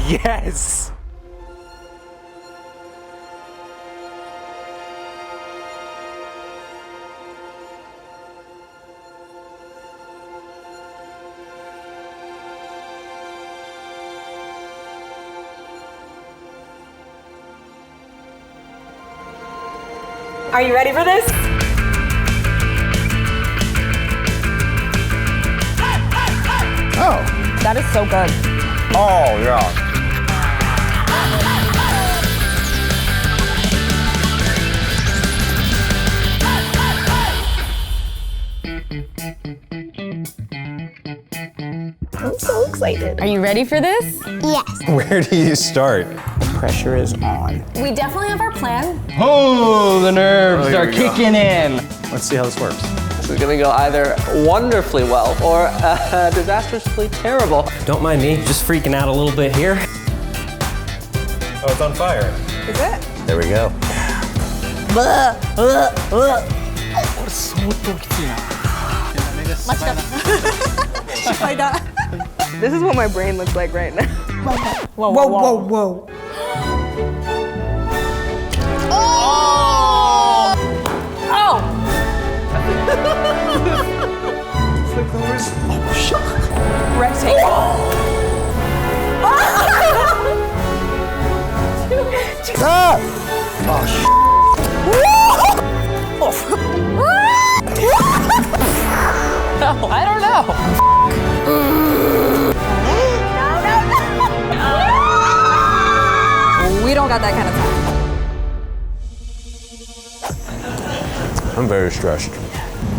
yes! Are you ready for this? Oh. That is so good. Oh, yeah. I'm so excited. Are you ready for this? Yes. Where do you start? Pressure is on. We definitely have our plan. Oh, the nerves are kicking in. Let's see how this works. This is gonna go either wonderfully well or disastrously terrible. Don't mind me, just freaking out a little bit here. Oh, it's on fire. Is it? There we go. This is what my brain looks like right now. Whoa, Whoa, whoa, whoa. Rectangle. I don't know. We don't got that kind of time. I'm very stressed.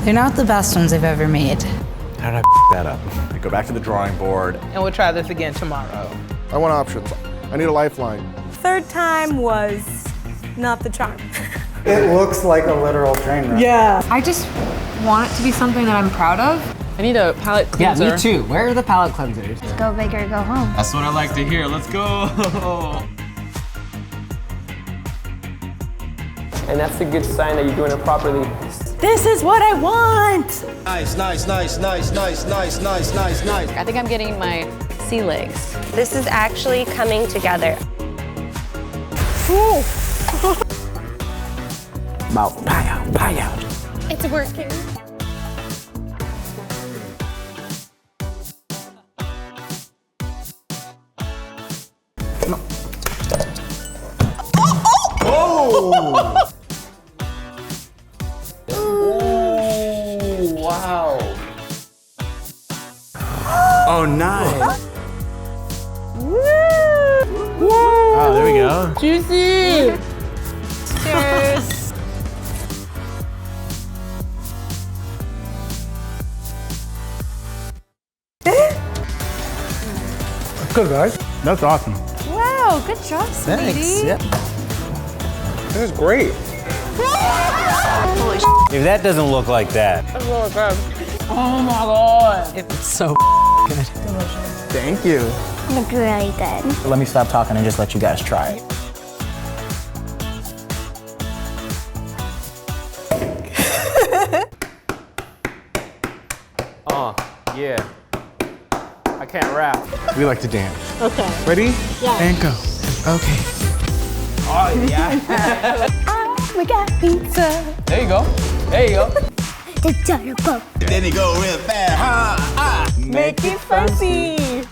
They're not the best ones I've ever made. How did I that up? I go back to the drawing board. And we'll try this again tomorrow. I want options. I need a lifeline. Third time was not the charm. It looks like a literal train wreck. Yeah. I just want it to be something that I'm proud of. I need a palette cleanser. Yeah, me too. Where are the palette cleansers? Go big or go home. That's what I like to hear. Let's go. And that's a good sign that you're doing it properly. This is what I want. Nice, nice, nice, nice, nice, nice, nice, nice, nice. I think I'm getting my sea legs. This is actually coming together. Mouth, pie out, pie out. It's working. Wow. Oh, nice. Oh, there we go. Juicy. Cheers. Good, guys. That's awesome. Wow, good job, sweetie. Thanks. Yeah. This is great. If that doesn't look like that. Oh my God. It's so good. Thank you. Look really good. Let me stop talking and just let you guys try it. Yeah. I can't rap. We like to dance. Okay. Ready? Yeah. And go. Okay. Oh yeah. We got pizza. There you go. There you go. The dollar boat. Then he go real fast. Make it fancy.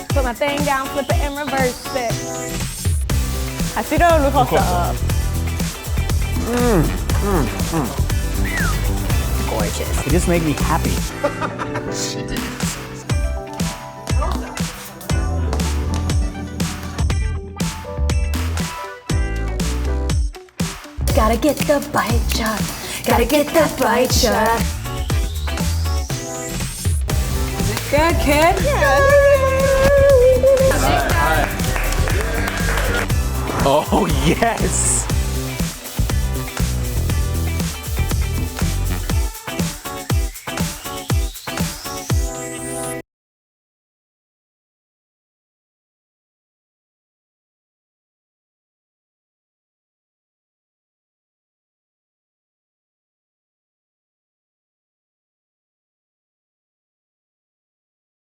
Put my thing down, flip it and reverse it. Así lo lujoso. Gorgeous. It just made me happy. Gotta get the bite shot. Gotta get the bite shot. Good kid. Oh, yes.